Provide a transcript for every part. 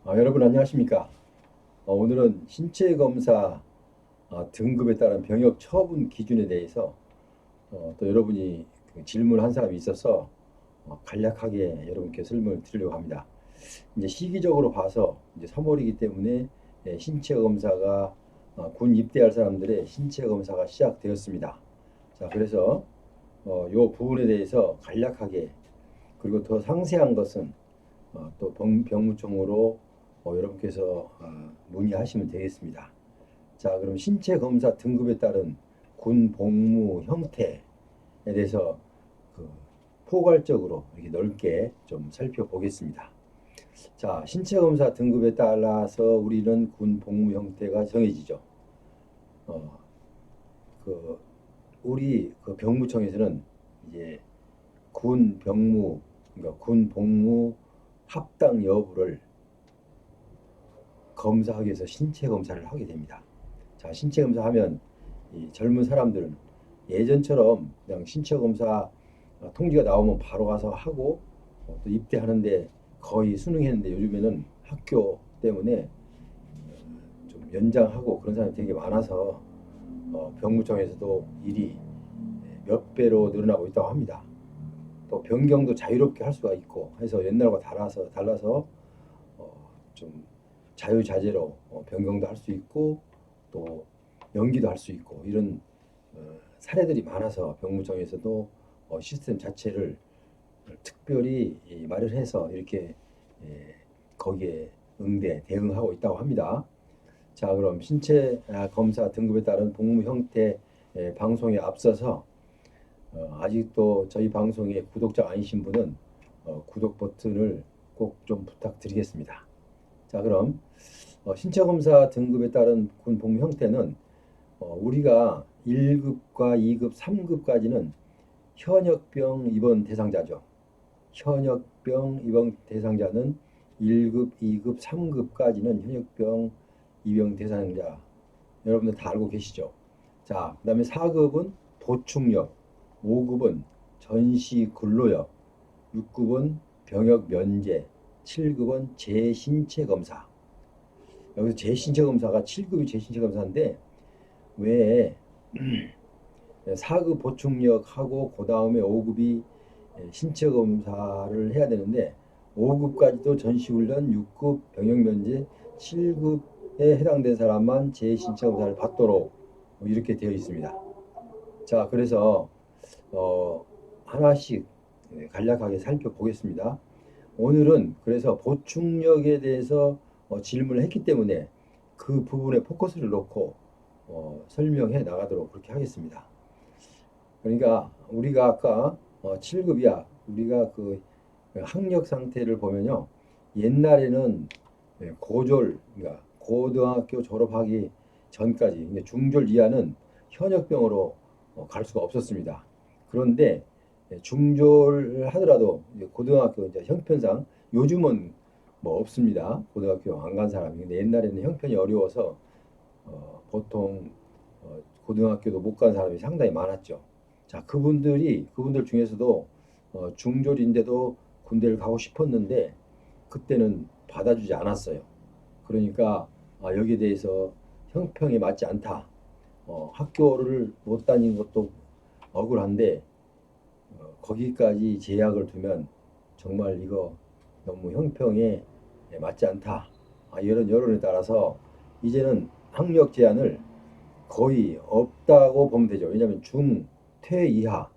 여러분 안녕하십니까? 오늘은 신체 검사 등급에 따른 병역 처분 기준에 대해서 또 여러분이 그 질문한 사람이 있어서 간략하게 여러분께 설명을 드리려고 합니다. 이제 시기적으로 봐서 이제 3월이기 때문에 신체 검사가 군 입대할 사람들의 신체 검사가 시작되었습니다. 자, 그래서 요 부분에 대해서 간략하게 그리고 더 상세한 것은 또 병무청으로 여러분께서 문의하시면 되겠습니다. 자, 그럼 신체 검사 등급에 따른 군 복무 형태에 대해서 그 포괄적으로 이렇게 넓게 좀 살펴보겠습니다. 자, 신체 검사 등급에 따라서 우리는 군 복무 형태가 정해지죠. 어, 그 우리 그 병무청에서는 이제 군 병무 그러니까 군 복무 합당 여부를 검사하기 위해서 신체 검사를 하게 됩니다. 자, 신체 검사하면 이 젊은 사람들은 예전처럼 그냥 신체 검사 통지가 나오면 바로 가서 하고 또 입대하는데 거의 순응했는데 요즘에는 학교 때문에 좀 연장하고 그런 사람이 되게 많아서 병무청에서도 일이 몇 배로 늘어나고 있다고 합니다. 또 변경도 자유롭게 할 수가 있고 해서 옛날과 달라서 좀 자유자재로 변경도 할 수 있고 또 연기도 할 수 있고 이런 사례들이 많아서 병무청에서도 시스템 자체를 특별히 마련해서 이렇게 거기에 대응하고 있다고 합니다. 자, 그럼 신체 검사 등급에 따른 복무 형태 방송에 앞서서 아직도 저희 방송에 구독자 아니신 분은 구독 버튼을 꼭 좀 부탁드리겠습니다. 자, 그럼 신체 검사 등급에 따른 군 복무 형태는 우리가 1급과 2급, 3급까지는 현역병 입원 대상자죠. 현역병 입원 대상자는 1급, 2급, 3급까지는 현역병 입원 대상자 여러분들 다 알고 계시죠? 자, 그다음에 4급은 보충역, 5급은 전시 근로역, 6급은 병역 면제, 7급은 재신체 검사. 여기서 재신체 검사가 7급이 재신체 검사인데 왜 4급 보충역하고 그 다음에 5급이 신체 검사를 해야 되는데 5급까지도 전시훈련, 6급 병역 면제, 7급에 해당된 사람만 재신체 검사를 받도록 이렇게 되어 있습니다. 자, 그래서 하나씩 간략하게 살펴보겠습니다. 오늘은 그래서 보충력에 대해서 질문을 했기 때문에 그 부분에 포커스를 놓고 설명해 나가도록 그렇게 하겠습니다. 그러니까 우리가 아까 7급이야. 우리가 그 학력 상태를 보면요. 옛날에는 고졸, 그러니까 고등학교 졸업하기 전까지 중졸 이하는 현역병으로 갈 수가 없었습니다. 그런데 중졸 하더라도 고등학교 이제 형편상 요즘은 뭐 없습니다. 고등학교 안 간 사람이. 근데 옛날에는 형편이 어려워서 보통 고등학교도 못 간 사람이 상당히 많았죠. 자, 그분들 중에서도 중졸인데도 군대를 가고 싶었는데 그때는 받아주지 않았어요. 그러니까 여기에 대해서 형평이 맞지 않다. 학교를 못 다닌 것도 억울한데 거기까지 제약을 두면 정말 이거 너무 형평에 맞지 않다. 이런 여론에 따라서 이제는 학력 제한을 거의 없다고 보면 되죠. 왜냐하면 중퇴 이하,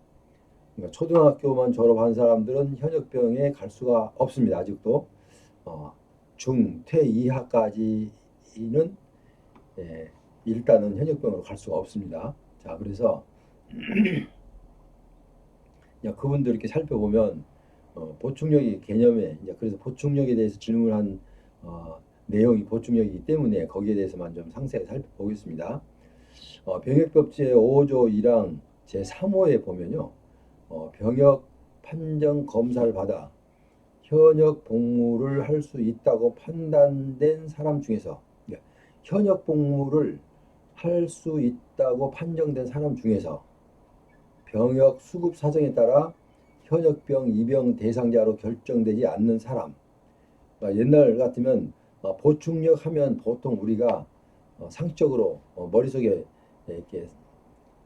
그러니까 초등학교만 졸업한 사람들은 현역병에 갈 수가 없습니다. 아직도 중퇴 이하까지는 일단은 현역병으로 갈 수가 없습니다. 자, 그래서 그분들 이렇게 살펴보면 보충력이 개념에 이제 그래서 보충력에 대해서 질문한 내용이 보충력이기 때문에 거기에 대해서만 좀 상세히 살펴보겠습니다. 병역법 제5조 1항 제3호에 보면요. 병역 판정 검사를 받아 현역 복무를 할 수 있다고 판단된 사람 중에서 현역 복무를 할 수 있다고 판정된 사람 중에서 병역 수급 사정에 따라 현역병 입영 대상자로 결정되지 않는 사람. 그러니까 옛날 같으면 보충력 하면 보통 우리가 상식적으로 머릿속에 이렇게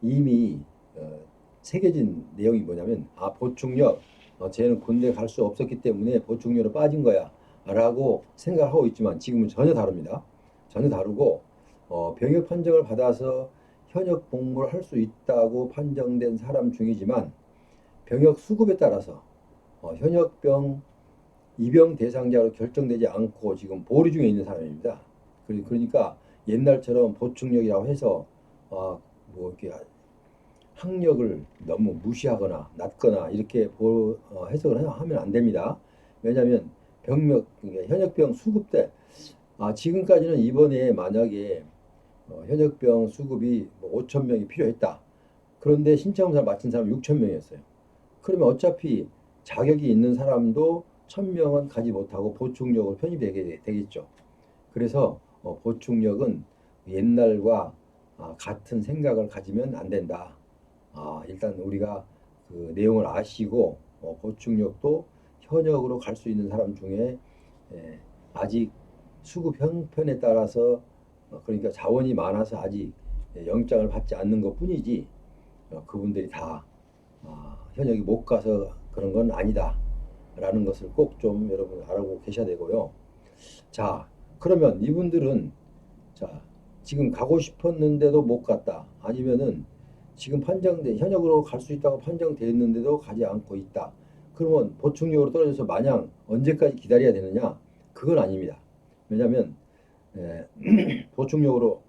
이미 새겨진 내용이 뭐냐면 보충력 쟤는 군대 갈 수 없었기 때문에 보충력으로 빠진 거야 라고 생각하고 있지만 지금은 전혀 다릅니다. 전혀 다르고 병역 판정을 받아서 현역 복무를 할 수 있다고 판정된 사람 중이지만 병역 수급에 따라서 현역병 입영 대상자로 결정되지 않고 지금 보류 중에 있는 사람입니다. 그러니까 옛날처럼 보충력이라고 해서 뭐 이렇게 학력을 너무 무시하거나 낮거나 이렇게 해석을 하면 안 됩니다. 왜냐하면 현역병 수급 때 지금까지는 이번에 만약에 현역병 수급이 뭐 5천 명이 필요했다. 그런데 신체검사를 마친 사람 6천 명이었어요. 그러면 어차피 자격이 있는 사람도 1,000명은 가지 못하고 보충력으로 편입되게 되겠죠. 그래서 보충력은 옛날과 같은 생각을 가지면 안 된다. 일단 우리가 그 내용을 아시고 보충력도 현역으로 갈 수 있는 사람 중에 아직 수급 형편에 따라서 그러니까 자원이 많아서 아직 영장을 받지 않는 것뿐이지 그분들이 다 현역이 못 가서 그런 건 아니다라는 것을 꼭 좀 여러분 알고 계셔야 되고요. 자, 그러면 이분들은 자, 지금 가고 싶었는데도 못 갔다. 아니면은 지금 현역으로 갈 수 있다고 판정됐는데도 가지 않고 있다. 그러면 보충력으로 떨어져서 마냥 언제까지 기다려야 되느냐? 그건 아닙니다. 왜냐하면 보충력으로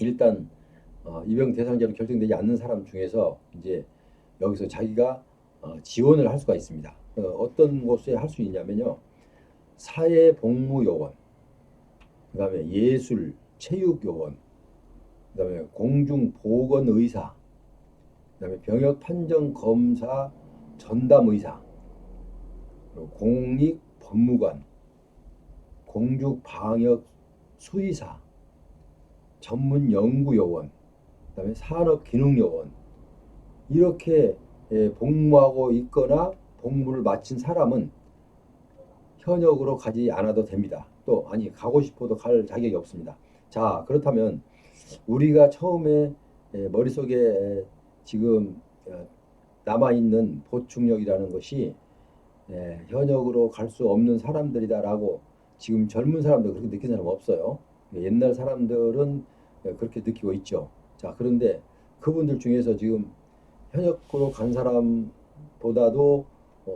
일단 입영 대상자로 결정되지 않는 사람 중에서 이제 여기서 자기가 지원을 할 수가 있습니다. 어떤 곳에 할 수 있냐면요. 사회복무요원, 그 다음에 예술, 체육요원, 그 다음에 공중보건의사, 그 다음에 병역판정검사 전담의사, 그리고 공익법무관, 공중방역수의사, 전문연구요원, 그 다음에 산업기능요원 이렇게 복무하고 있거나 복무를 마친 사람은 현역으로 가지 않아도 됩니다. 또 가고 싶어도 갈 자격이 없습니다. 자, 그렇다면 우리가 처음에 머릿속에 지금 남아있는 보충력이라는 것이 현역으로 갈 수 없는 사람들이다라고 지금 젊은 사람들 그렇게 느끼는 사람 없어요. 옛날 사람들은 그렇게 느끼고 있죠. 자, 그런데 그분들 중에서 지금 현역으로 간 사람보다도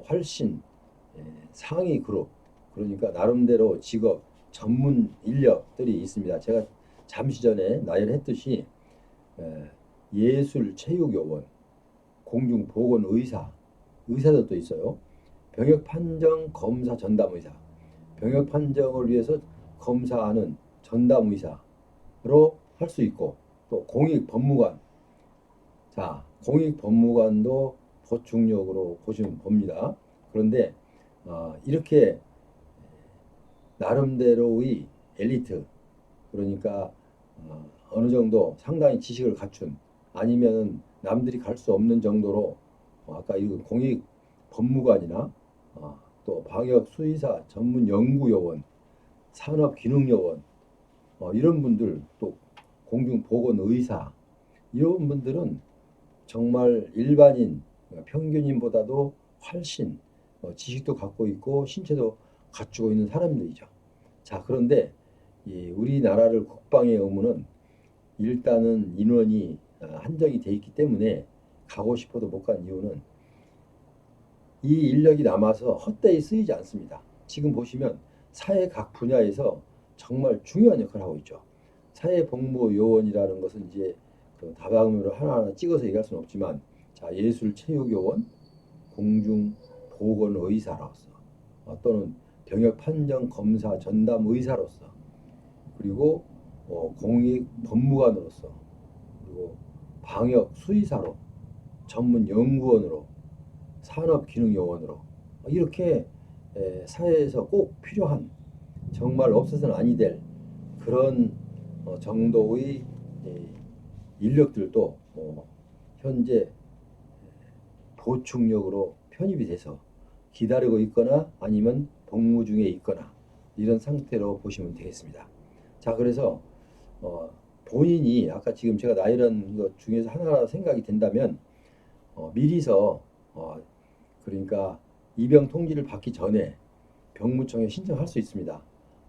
훨씬 상위 그룹, 그러니까 나름대로 직업 전문 인력들이 있습니다. 제가 잠시 전에 나열했듯이 예술 체육요원, 공중보건의사, 의사들도 있어요. 병역판정 검사 전담의사, 병역판정을 위해서 검사하는 전담의사로 할 수 있고, 또 공익법무관, 자, 공익법무관도 보충력으로 보시면 봅니다. 그런데 이렇게 나름대로의 엘리트, 그러니까 어느 정도 상당히 지식을 갖춘, 아니면 남들이 갈 수 없는 정도로 아까 이 공익 법무관이나 또 방역 수의사 전문 연구요원, 산업기능요원 이런 분들, 또 공중보건의사 이런 분들은 정말 일반인 평균인보다도 훨씬 지식도 갖고 있고 신체도 갖추고 있는 사람들이죠. 자, 그런데 우리나라를 국방의 의무는 일단은 인원이 한정이 돼 있기 때문에 가고 싶어도 못 간 이유는 이 인력이 남아서 헛되이 쓰이지 않습니다. 지금 보시면 사회 각 분야에서 정말 중요한 역할을 하고 있죠. 사회복무요원이라는 것은 이제 그 다방면으로 하나하나 찍어서 얘기할 수는 없지만, 자, 예술체육요원, 공중보건의사로서 또는 병역판정검사 전담의사로서, 그리고 공익법무관으로서, 그리고 방역수의사로, 전문연구원으로, 산업기능요원으로 이렇게 사회에서 꼭 필요한, 정말 없어서는 아니 될 그런 정도의 인력들도 현재 보충력으로 편입이 돼서 기다리고 있거나 아니면 복무 중에 있거나 이런 상태로 보시면 되겠습니다. 자, 그래서 본인이 아까 지금 제가 나이라는 것 중에서 하나 생각이 된다면 미리서 그러니까 입영 통지를 받기 전에 병무청에 신청할 수 있습니다.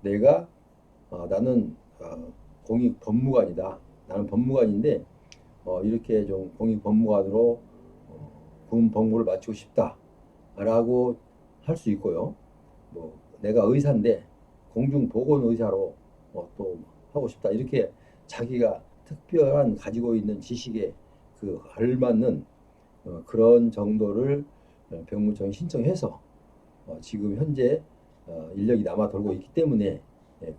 내가 나는 공익 법무관이다. 나는 법무관인데 이렇게 좀 공익 법무관으로 군 복무를 마치고 싶다라고 할 수 있고요. 뭐 내가 의사인데 공중보건의사로 또 하고 싶다. 이렇게 자기가 특별한 가지고 있는 지식에 그 알맞는 그런 정도를 병무청에 신청해서 지금 현재 인력이 남아 돌고 있기 때문에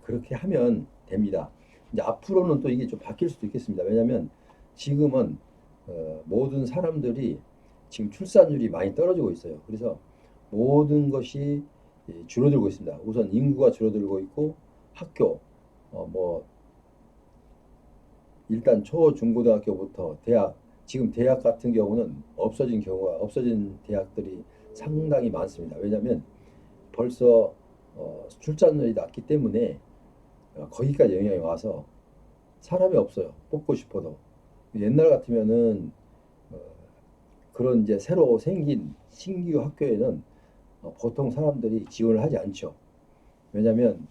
그렇게 하면 됩니다. 이제 앞으로는 또 이게 좀 바뀔 수도 있겠습니다. 왜냐하면 지금은 모든 사람들이 지금 출산율이 많이 떨어지고 있어요. 그래서 모든 것이 줄어들고 있습니다. 우선 인구가 줄어들고 있고 학교 뭐 일단 초, 중고등학교부터 대학, 지금 대학 같은 경우는 없어진 대학들이 상당히 많습니다. 왜냐하면 벌써 출산율이 낮기 때문에 거기까지 영향이 와서 사람이 없어요. 뽑고 싶어도. 옛날 같으면은 그런 이제 새로 생긴 신규 학교에는 보통 사람들이 지원을 하지 않죠. 왜냐하면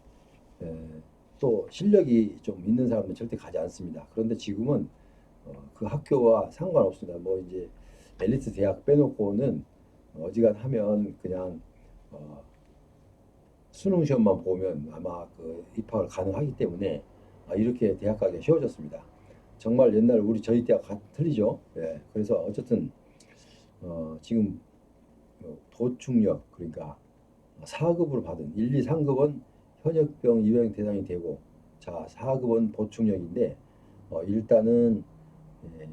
또 실력이 좀 있는 사람은 절대 가지 않습니다. 그런데 지금은 그 학교와 상관없습니다. 뭐 이제 엘리트 대학 빼놓고는 어지간하면 그냥 수능 시험만 보면 아마 그 입학을 가능하기 때문에 이렇게 대학 가기가 쉬워졌습니다. 정말 옛날 저희 대학 틀리죠. 예, 그래서 어쨌든 지금 보충력 그러니까 4급으로 받은 1, 2, 3급은 현역병 입영 대상이 되고 자 4급은 보충력인데 일단은 예,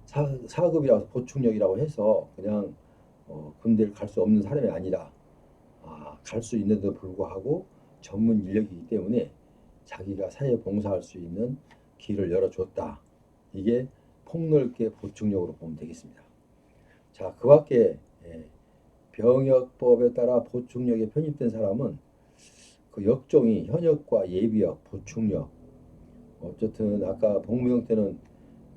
4급이라서 보충력이라고 해서 그냥 군대를 갈 수 없는 사람이 아니라 갈 수 있는데도 불구하고 전문 인력이기 때문에 자기가 사회에 봉사할 수 있는 길을 열어줬다. 이게 폭넓게 보충력으로 보면 되겠습니다. 자, 그 밖에 병역법에 따라 보충력에 편입된 사람은 그 역종이 현역과 예비역, 보충력 어쨌든 아까 복무 형태는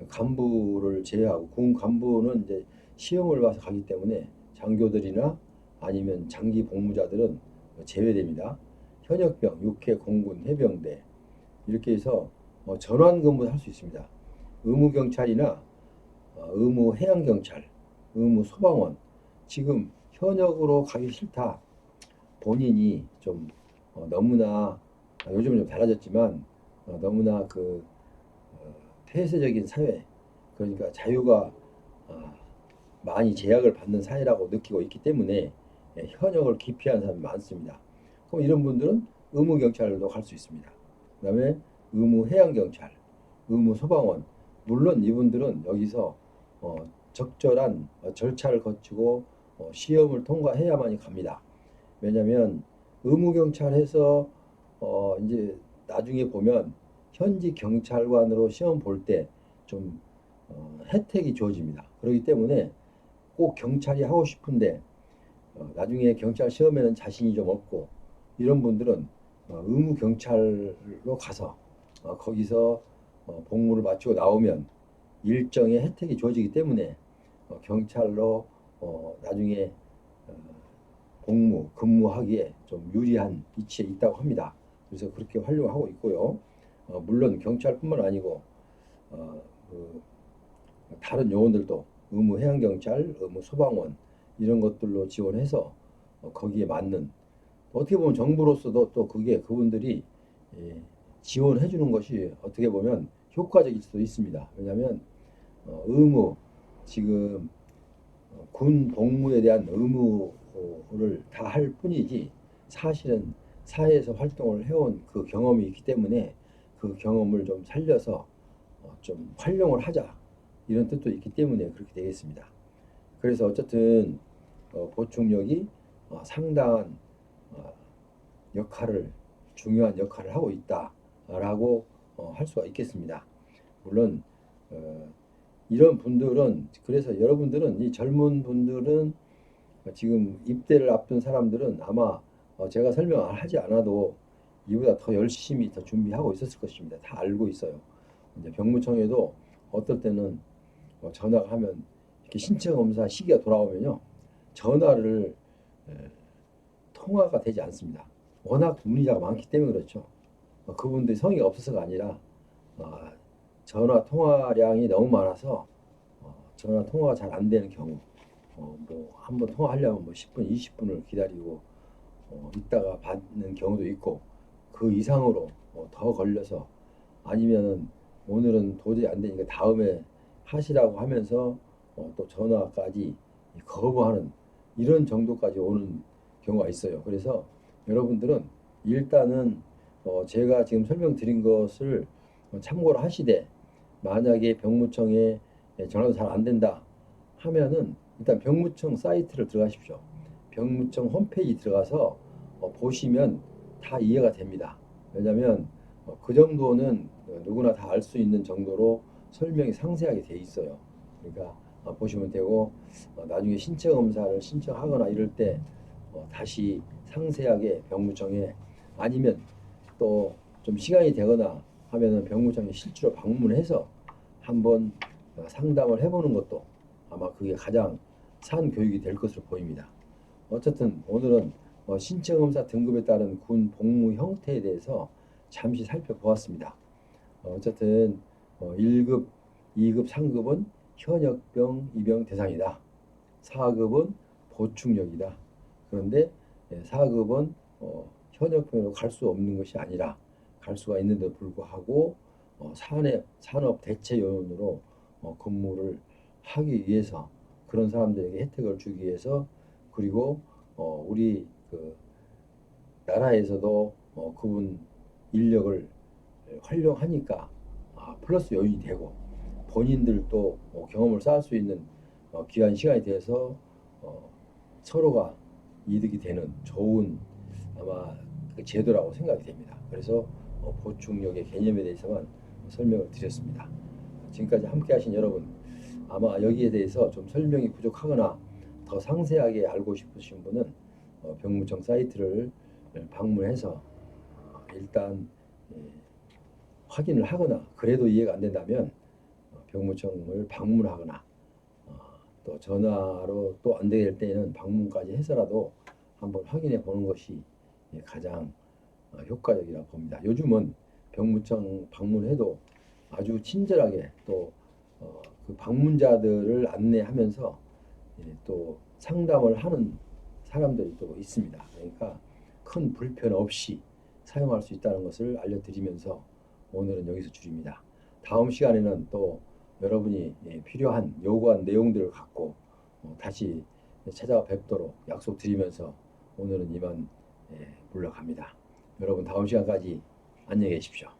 간부를 제외하고 군 간부는 이제 시험을 봐서 가기 때문에 장교들이나 아니면 장기 복무자들은 제외됩니다. 현역병, 육해, 공군, 해병대 이렇게 해서 전환 근무를 할 수 있습니다. 의무경찰이나 의무해양경찰, 의무소방원 지금 현역으로 가기 싫다. 본인이 좀 너무나 요즘은 좀 달라졌지만 너무나 그 폐쇄적인 사회 그러니까 자유가 많이 제약을 받는 사회라고 느끼고 있기 때문에 현역을 기피하는 사람이 많습니다. 그럼 이런 분들은 의무경찰도 갈 수 있습니다. 그 다음에 의무해양경찰, 의무소방원 물론 이분들은 여기서 적절한 절차를 거치고 시험을 통과해야만이 갑니다. 왜냐하면 의무경찰에서 이제 나중에 보면 현직 경찰관으로 시험 볼 때 좀 혜택이 주어집니다. 그렇기 때문에 꼭 경찰이 하고 싶은데 나중에 경찰 시험에는 자신이 좀 없고 이런 분들은 의무 경찰로 가서 거기서 복무를 마치고 나오면 일정의 혜택이 주어지기 때문에 경찰로 나중에 근무하기에 좀 유리한 위치에 있다고 합니다. 그래서 그렇게 활용하고 있고요. 물론 경찰뿐만 아니고 그 다른 요원들도 의무해양경찰, 의무소방원 이런 것들로 지원해서 거기에 맞는 어떻게 보면 정부로서도 또 그게 그분들이 지원해 주는 것이 어떻게 보면 효과적일 수도 있습니다. 왜냐하면 의무 지금 군 복무에 대한 의무를 다 할 뿐이지 사실은 사회에서 활동을 해온 그 경험이 있기 때문에 그 경험을 좀 살려서 좀 활용을 하자 이런 뜻도 있기 때문에 그렇게 되겠습니다. 그래서 어쨌든 보충력이 상당한 중요한 역할을 하고 있다라고 할 수가 있겠습니다. 물론 이런 분들은 그래서 여러분들은 이 젊은 분들은 지금 입대를 앞둔 사람들은 아마 제가 설명을 하지 않아도 이보다 더 열심히 더 준비하고 있었을 것입니다. 다 알고 있어요. 이제 병무청에도 어떨 때는 전화가 하면 이렇게 신체 검사 시기가 돌아오면요, 전화를 에, 통화가 되지 않습니다. 워낙 문의자가 많기 때문에 그렇죠. 그분들이 성의가 없어서가 아니라 어, 전화 통화량이 너무 많아서 전화 통화가 잘 안 되는 경우, 뭐 한번 통화하려면 뭐 10분, 20분을 기다리고 있다가 받는 경우도 있고, 그 이상으로 더 걸려서, 아니면은 오늘은 도저히 안 되니까 다음에 하시라고 하면서 또 전화까지 거부하는 이런 정도까지 오는 경우가 있어요. 그래서 여러분들은 일단은 제가 지금 설명드린 것을 참고를 하시되, 만약에 병무청에 전화도 잘 안 된다 하면은 일단 병무청 사이트를 들어가십시오. 병무청 홈페이지 들어가서 보시면 다 이해가 됩니다. 왜냐하면 그 정도는 누구나 다 알 수 있는 정도로 설명이 상세하게 돼 있어요. 그러니까 보시면 되고, 나중에 신체 검사를 신청하거나 이럴 때 다시 상세하게 병무청에, 아니면 또 좀 시간이 되거나 하면은 병무청에 실제로 방문해서 한번 상담을 해보는 것도 아마 그게 가장 산 교육이 될 것으로 보입니다. 어쨌든 오늘은 신체 검사 등급에 따른 군 복무 형태에 대해서 잠시 살펴보았습니다. 어쨌든 1급, 2급, 3급은 현역병 입영 대상이다. 4급은 보충역이다. 그런데 4급은 현역병으로 갈 수 없는 것이 아니라 갈 수가 있는데도 불구하고 산업 대체 요원으로 근무를 하기 위해서, 그런 사람들에게 혜택을 주기 위해서, 그리고 우리 그 나라에서도 그분 인력을 활용하니까 플러스 요인이 되고, 본인들도 경험을 쌓을 수 있는 귀한 시간이 돼서 서로가 이득이 되는 좋은 아마 그 제도라고 생각이 됩니다. 그래서 보충력의 개념에 대해서만 설명을 드렸습니다. 지금까지 함께 하신 여러분, 아마 여기에 대해서 좀 설명이 부족하거나 더 상세하게 알고 싶으신 분은 병무청 사이트를 방문해서 일단 확인을 하거나, 그래도 이해가 안 된다면 병무청을 방문하거나, 또 전화로 또 안 되게 될 때는 방문까지 해서라도 한번 확인해 보는 것이 가장 효과적이라고 봅니다. 요즘은 병무청 방문해도 아주 친절하게 또 그 방문자들을 안내하면서 또 상담을 하는 사람들이 또 있습니다. 그러니까 큰 불편 없이 사용할 수 있다는 것을 알려드리면서 오늘은 여기서 줄입니다. 다음 시간에는 또 여러분이 필요한 요구한 내용들을 갖고 다시 찾아와 뵙도록 약속드리면서 오늘은 이만 물러갑니다. 여러분 다음 시간까지 안녕히 계십시오.